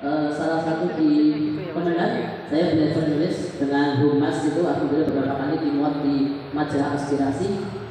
salah satu di Kementerian saya belajar nulis dengan humas itu alhamdulillah beberapa kali dimuat di majalah aspirasi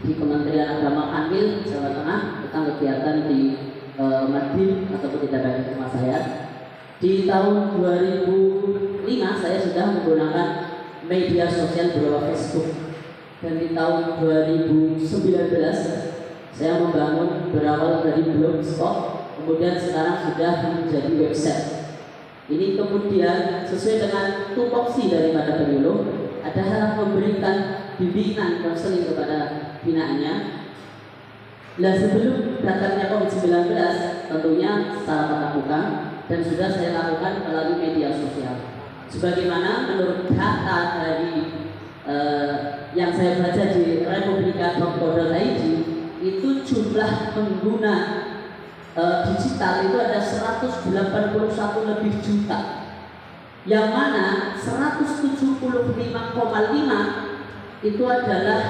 di Kementerian Agama Kanwil Jawa Tengah tentang kegiatan di Madin ataupun di daerah rumah saya. Di tahun 2005 saya sudah menggunakan media sosial berupa Facebook, dan di tahun 2019 saya membangun berawal dari blogspot, kemudian sekarang sudah menjadi website. Ini kemudian sesuai dengan tupoksi daripada penyuluh, ada hal memberikan bimbingan konseling kepada binaannya. Nah, sebelum datangnya COVID-19 tentunya secara tatap muka, dan sudah saya lakukan melalui media sosial. Sebagaimana menurut data dari yang saya baca di republika.co.id, itu jumlah pengguna digital itu ada 181 lebih juta, yang mana 175,5 itu adalah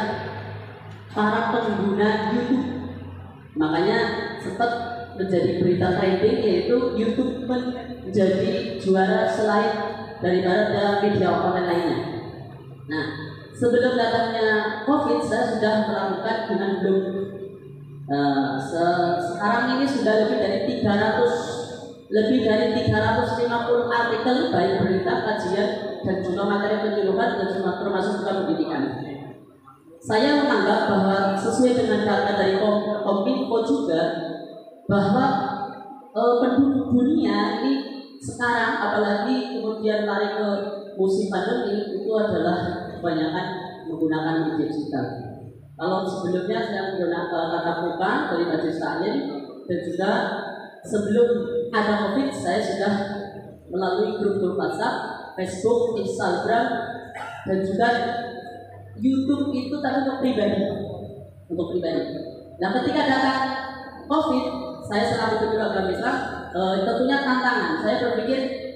para pengguna YouTube. Makanya sempat menjadi berita trending, yaitu YouTube menjadi juara selain daripada media online lainnya. Nah, sebelum datangnya COVID saya sudah melakukan dengan blog. Sekarang ini sudah lebih dari 350 artikel, baik berita, kajian, dan juga materi penyuluhan, dan termasuk juga pendidikan. Saya menganggap bahwa sesuai dengan data dari Kominfo juga, bahwa penduduk dunia ini sekarang, apalagi kemudian lari ke musim pandemi, itu adalah kebanyakan menggunakan media digital. Kalau sebelumnya saya menggunakan tatap muka dari majelis taklim, dan juga sebelum ada COVID saya sudah melalui grup-grup WhatsApp, Facebook, Instagram, dan juga YouTube itu tapi untuk pribadi. Nah, ketika datang COVID, saya selalu penyuluh agama Islam, tentunya tantangan. Saya berpikir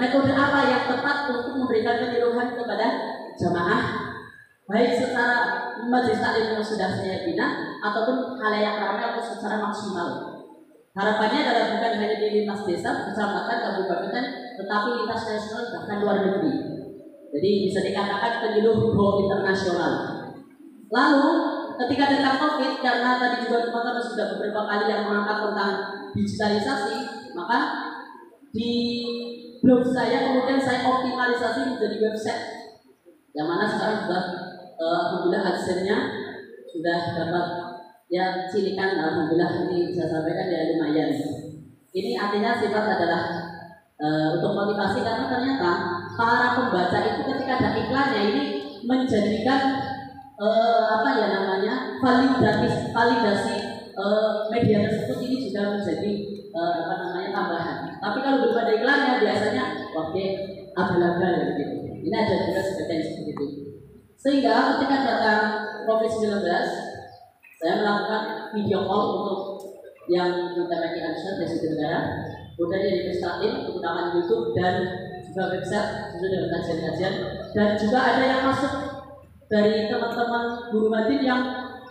metode apa yang tepat untuk memberikan penyuluhan kepada jamaah, baik secara majelis taklim yang sudah saya bina ataupun khalayak ramai atau secara maksimal. Harapannya adalah bukan hanya di lintas desa, kecamatan, kabupaten, tetapi lintas nasional bahkan luar negeri. Jadi bisa dikatakan penyuluh go internasional. Lalu ketika datang COVID, karena tadi juga teman-teman sudah beberapa kali yang mengangkat tentang digitalisasi, maka di blog saya kemudian saya optimalisasi menjadi website, yang mana sekarang sudah alhamdulillah adsense-nya sudah dapat ya cirikan, alhamdulillah ini bisa sampaikan ya lumayan. Ini artinya sifat adalah untuk motivasi, karena ternyata para pembaca itu ketika ada iklannya ini menjadikan validasi media tersebut ini juga menjadi tambahan. Tapi kalau belum ada iklannya biasanya oke abal-abal gitu. Ini ada juga sebagian seperti itu. Sehingga ketika datang COVID-19, saya melakukan video call untuk yang kita pakai answer dari negara, kemudian dari Prestaklim menggunakan YouTube dan juga website sesuai dengan kajian-kajian, dan juga ada yang masuk dari teman-teman guru Madin yang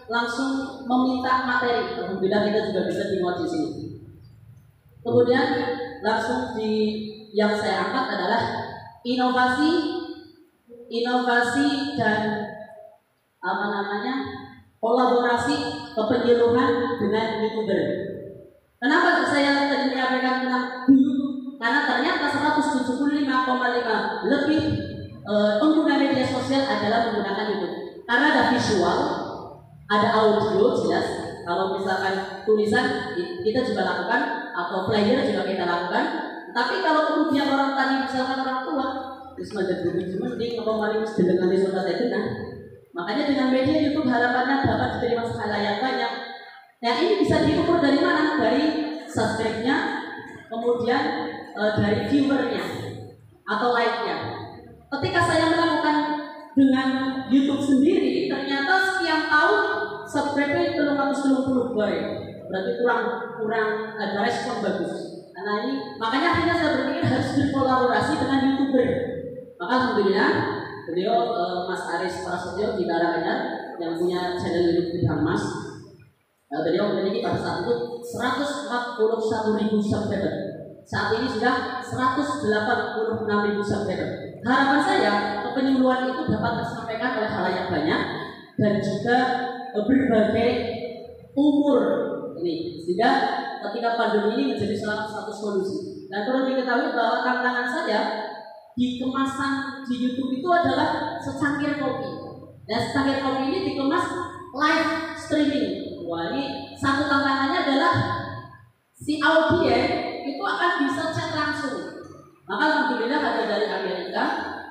langsung meminta materi. Alhamdulillah kita juga bisa dimuat di sini. Kemudian langsung yang saya angkat adalah inovasi dan kolaborasi kepenyuluhan dengan YouTuber. Kenapa saya tadi menyampaikan tentang YouTube? Karena ternyata 175,5 lebih pengguna media sosial adalah menggunakan YouTube. Karena ada visual, ada audio jelas. Kalau misalkan tulisan kita juga lakukan, atau flyer juga kita lakukan. Tapi kalau kemudian orang tadi misalkan orang tua, terus menjadi mending kembali dengan desa saya. Makanya dengan media YouTube harapannya dapat diterima khalayak banyak. Nah, ini bisa diukur dari mana? Dari subscribe-nya, kemudian dari viewernya atau like-nya. Ketika saya melakukan dengan YouTube sendiri, ternyata sekian tahun subscribe-nya 320 baik. Berarti kurang ada respon bagus. Karena ini makanya akhirnya saya berpikir harus berkolaborasi dengan YouTuber. Maka alhamdulillah beliau Mas Aris Prasetyo di Karanganyar yang punya channel YouTube Bidang Mas. Beliau memiliki pada saat itu 141.000 subscriber. saat ini sudah 186.000 subscriber. Harapan saya kepenyuluhan itu dapat tersampaikan oleh halayak banyak dan juga berbagai umur ini, sehingga ketika pandemi ini menjadi salah satu solusi. Dan perlu diketahui bahwa tantangan saya di kemasan di YouTube itu adalah secangkir kopi. Dan secangkir kopi ini dikemas live streaming. Wah, ini satu tantangannya adalah si audien itu akan bisa chat langsung. Maka alhamdulillah ada dari Amerika,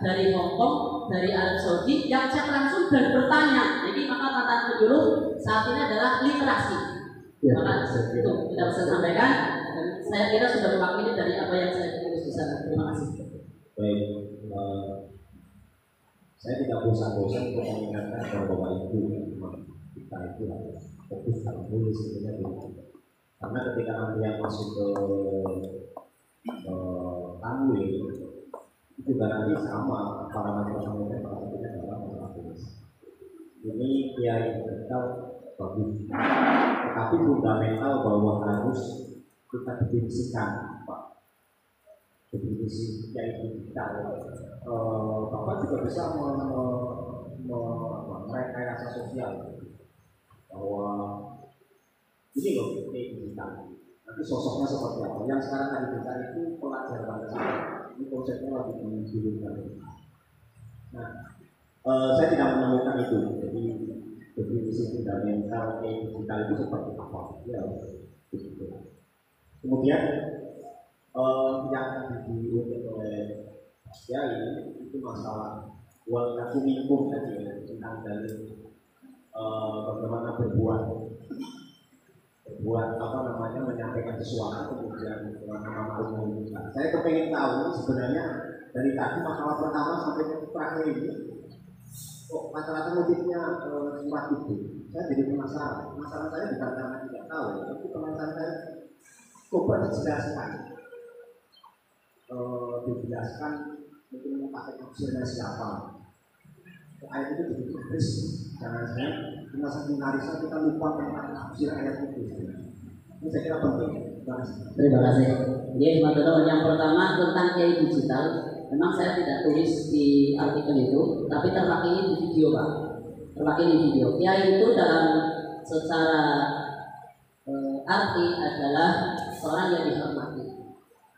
dari Hong Kong, dari Arab Saudi yang chat langsung dan bertanya. Jadi maka tantangan penyuluh saat ini adalah literasi. Ya, maka itu kita bisa sampaikan. Dan saya kira sudah mewakili dari apa yang saya tulis di sana. Terima kasih. Baik, saya tidak bosan-bosan untuk mengingatkan kepada Bapak Ibu kita itu fokus dalam tulis sebenarnya dulu. Karena ketika nanti yang masuk ke tanwir itu juga nanti sama parameter-parameter salah satunya adalah masalah tulis. Ini kiai digital bagus, tetapi fundamental bahwa harus kita definisikan, Pak. Definisi kiai digital. Bapak juga bisa merekayasa sosial bahwa ini loh kiai digital. Nanti sosoknya seperti apa? Yang sekarang tadi kita itu pelajar Pancasila. Ini konsepnya lagi dimunculkan. Nah, saya tidak menemukan itu. Jadi definisi fundamental digital itu seperti apa? Ya, begitu. Kemudian yang diurut oleh Kiai itu masalah wal kasumikum tadi tentang dari bagaimana berbuat apa namanya menyampaikan sesuatu kemudian nama mengumumkan. Saya kepengen tahu sebenarnya dari tadi masalah pertama sampai terakhir ini kok rata-rata motifnya surat itu. Saya jadi penasaran. Penasaran saya bukan karena tidak tahu, tapi penasaran saya coba dijelaskan mungkin pakai tafsirnya siapa. Ayat itu jadi terus karena saya merasa menarisnya kita lupa tentang tafsir ayat itu. Ini saya kira penting. Terima kasih. Jadi teman-teman, yang pertama tentang kiai digital, memang saya tidak tulis di artikel itu, tapi terpakai di video, Pak. Terpakai di video. Kiai itu dalam secara arti adalah seorang yang dihormati.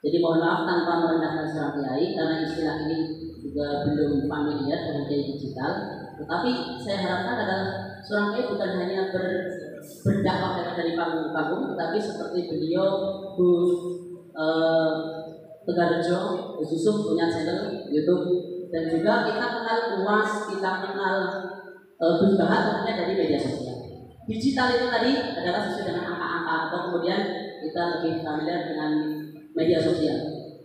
Jadi mohon maaf tanpa merendahkan seorang kiai, karena istilah ini juga belum familiar dengan kiai digital. Tetapi saya harapkan adalah seorang kiai bukan hanya berdakwah dari panggung-panggung, tetapi seperti beliau Gus Tegarjo, Gus Yusuf punya channel YouTube, dan juga kita kenal UAS, kita kenal Gus Bahar tentunya dari media sosial. Digital itu tadi adalah sesuai dengan angka-angka atau kemudian kita lebih familiar dengan media sosial.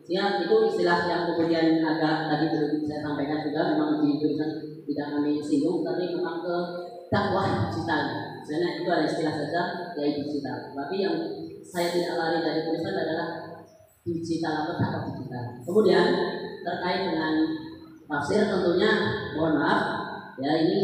Ya, itu istilah yang kemudian agak tadi belum saya sampaikan juga, memang di tulisan tidak kami singgung, tapi memang ke dakwah digital. Misalnya itu ada istilah saja, yaitu digital. Tapi yang saya tidak lari dari tulisan adalah digital atau dakwah digital. Kemudian terkait dengan tafsir, tentunya mohon maaf, ya ini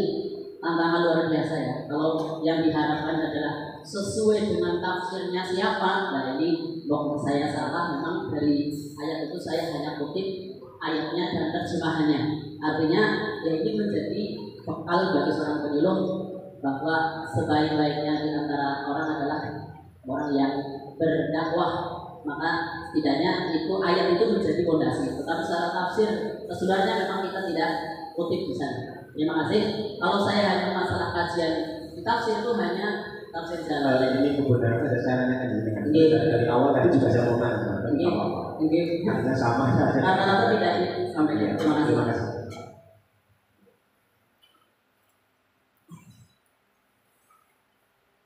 tantangan luar biasa ya. Kalau yang diharapkan adalah sesuai dengan tafsirnya siapa, nah ini waktu saya salah, memang dari ayat itu saya hanya kutip ayatnya dan terjemahannya. Artinya ya ini menjadi bekal bagi seorang penyuluh bahwa sebaik-baiknya di antara orang adalah orang yang berdakwah, maka setidaknya itu ayat itu menjadi fondasi. Tetapi secara tafsir sebenarnya memang kita tidak kutip di sana. Terima kasih. Kalau saya hanya masalah kajian di tafsir itu hanya tafsir jalan. Ini kebenaran ada saya nanyakan ini dari awal tadi juga saya mau nanya. Ini karena sama saja. Rata-rata tidak disampaikan. Terima kasih.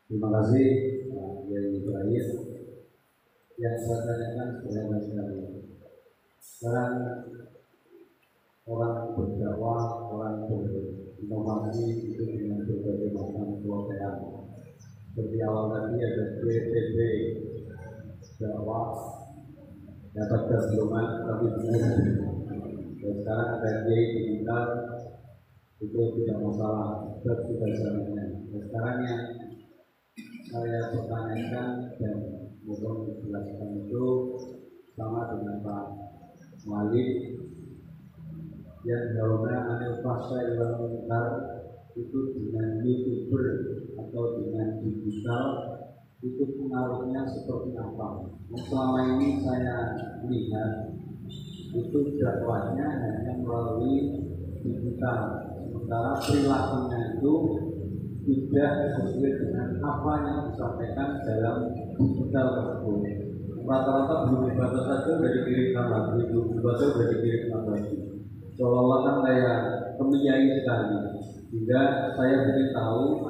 Terima kasih yang terakhir yang saya tanyakan kepada sekali. Sekarang orang berdakwah, orang berinovasi itu dengan berbagai macam kelompok. Seperti awal tadi ada BPB dakwah dapat terjemahan tapi benar. Dan sekarang ada kiai digital itu tidak masalah, tetap sudah zamannya. Dan sekarang yang saya pertanyakan dan mohon dijelaskan itu sama dengan Pak Malik yang jauhnya anil fasa ilang mungkar itu dengan YouTuber atau dengan digital itu pengaruhnya seperti apa? Selama ini saya lihat itu dakwahnya hanya melalui digital, sementara perilakunya itu tidak sesuai dengan apa yang disampaikan dalam digital tersebut. Rata-rata belum dibaca saja sudah dikirimkan lagi, belum dibaca sudah dikirimkan lagi. Seolah-olah kan kayak kemiyai sekali. Sehingga saya ingin tahu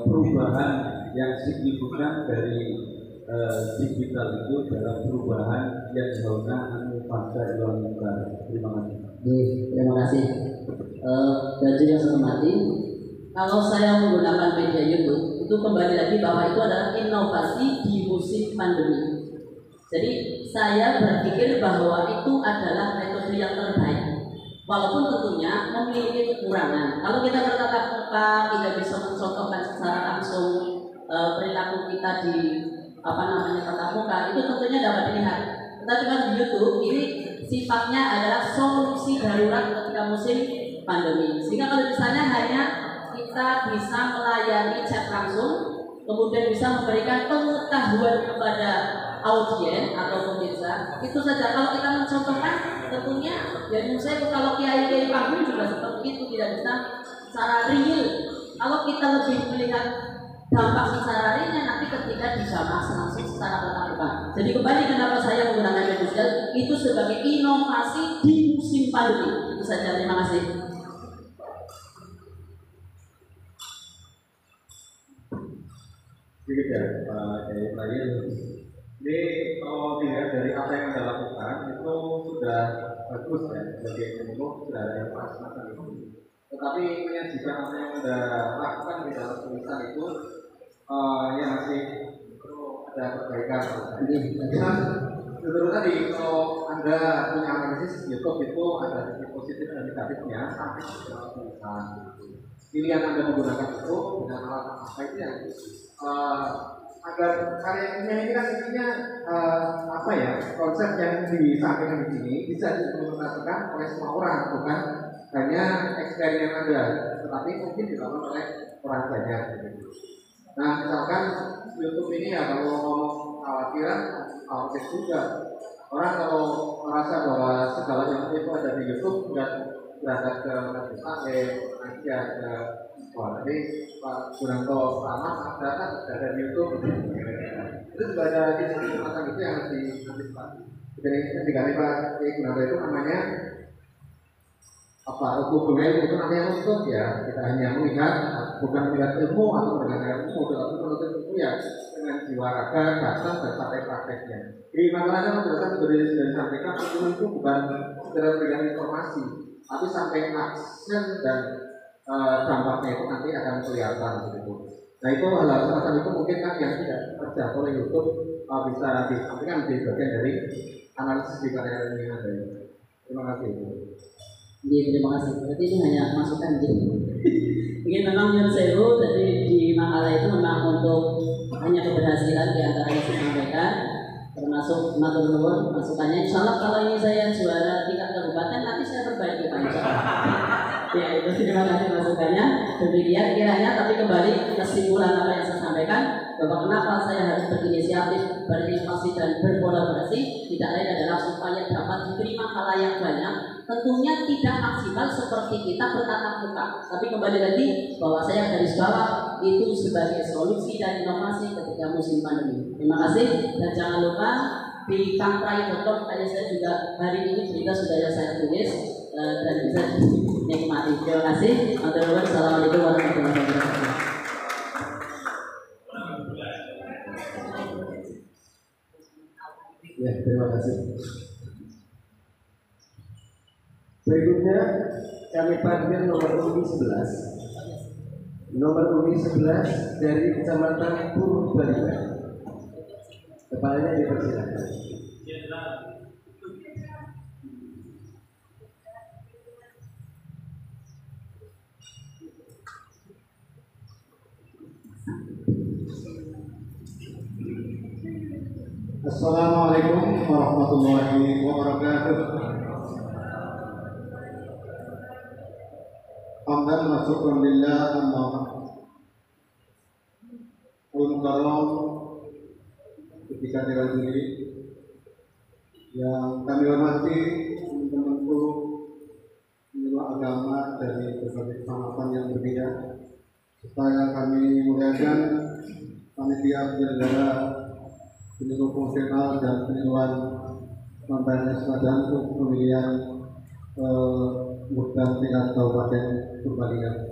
perubahan yang signifikan dari digital itu dalam perubahan yang jauhnya anu pada ilang mungkar. Terima kasih. Terima kasih. Dan juga saya hormati, kalau saya menggunakan media YouTube itu kembali lagi bahwa itu adalah inovasi di musim pandemi. Jadi saya berpikir bahwa itu adalah metode yang terbaik, walaupun tentunya memiliki kekurangan. Kalau kita bertatap muka tidak bisa mencontohkan secara langsung perilaku kita di tatap muka, itu tentunya dapat dilihat. Tetapi kan di YouTube ini sifatnya adalah solusi darurat ketika musim pandemi. Sehingga kalau misalnya hanya kita bisa melayani chat langsung, kemudian bisa memberikan pengetahuan kepada audien atau pemirsa, itu saja. Kalau kita mencontohkan, tentunya ya menurut saya kalau kiai panggung juga seperti itu, tidak bisa secara real. Kalau kita lebih melihat dampak secara realnya nanti ketika dijamah langsung secara tatap muka. Jadi kembali kenapa saya menggunakan media sosial itu sebagai inovasi di musim pandemi. Itu saja. Terima kasih. Sedikit ya Pak Kiai Ibrahim. Ini kalau dilihat dari apa yang Anda lakukan itu sudah bagus ya, sebagai ilmu sudah ada yang pas macam itu. Tetapi menyajikan apa yang Anda lakukan di dalam tulisan itu yang masih perlu ada perbaikan. Nah, betul tadi kalau Anda punya analisis YouTube itu ada sisi positif dan negatifnya sampai di dalam tulisan. Pilihan Anda menggunakan itu dengan alat apa itu yang agar karya ini kan intinya konsep yang disampaikan di sini bisa diimplementasikan oleh semua orang, bukan hanya eksperimen Anda, tetapi mungkin dilakukan oleh orang banyak. Nah, misalkan YouTube ini ya kalau ngomong khawatiran, khawatir juga. Orang kalau merasa bahwa segala yang itu ada di YouTube dan berangkat ke Majelis Taklim, aja ke jadi Pak Gunanto Rahmat ada di YouTube. Itu juga ada di semacam itu yang harus diantisipasi. Jadi ketika Pak Gunanto itu namanya hubungannya itu namanya untuk ya kita hanya melihat bukan melihat ilmu atau mendengar ilmu, tetapi menuntut ilmu ya dengan jiwa raga datang dan sampai prakteknya. Di makalahnya penjelasan sudah disampaikan itu bukan sekedar memberikan informasi, tapi sampai action dan dampaknya itu nanti akan kelihatan begitu. Nah itu hal-hal semacam itu mungkin kan yang tidak terjangkau oleh YouTube bisa disampaikan di bagian dari analisis di karya ini ada. Terima kasih. Terima kasih. Berarti ini hanya masukan gitu. Mungkin memang yang seru tadi di makalah itu memang untuk hanya keberhasilan di antaranya saya sampaikan, termasuk matur nuwun masukannya. Insyaallah kalau ini saya juara tingkat kabupaten nanti saya perbaiki Pak. Ya itu terima kasih masukannya. Demikian kiranya, tapi kembali kesimpulan apa yang saya sampaikan bahwa kenapa saya harus berinisiatif, berinovasi dan berkolaborasi tidak lain adalah supaya dapat diterima khalayak banyak. Tentunya tidak maksimal seperti kita bertatap muka, tapi kembali lagi bahwa saya garis bawah itu sebagai solusi dan inovasi ketika musim pandemi. Terima kasih dan jangan lupa di kangprai.com tadi saya juga hari ini berita sudah saya tulis dan bisa dinikmati. Terima kasih. Assalamualaikum warahmatullahi wabarakatuh. Ya, terima kasih. Berikutnya kami panggil nomor undi 11. Nomor undi 11 dari Kecamatan Purbalingga. Kepalanya dipersilakan. Assalamualaikum warahmatullahi wabarakatuh. Hamdan wa syukran lillah amma Al-Mukarram ketika dewan juri yang kami hormati teman-temanku penyuluh agama dari berbagai kecamatan yang berbeda, serta yang kami muliakan panitia penyelenggara penyuluh fungsional dan penyuluhan non-PNS Badan untuk pemilihan Muktam tingkat Kabupaten Purbalingga.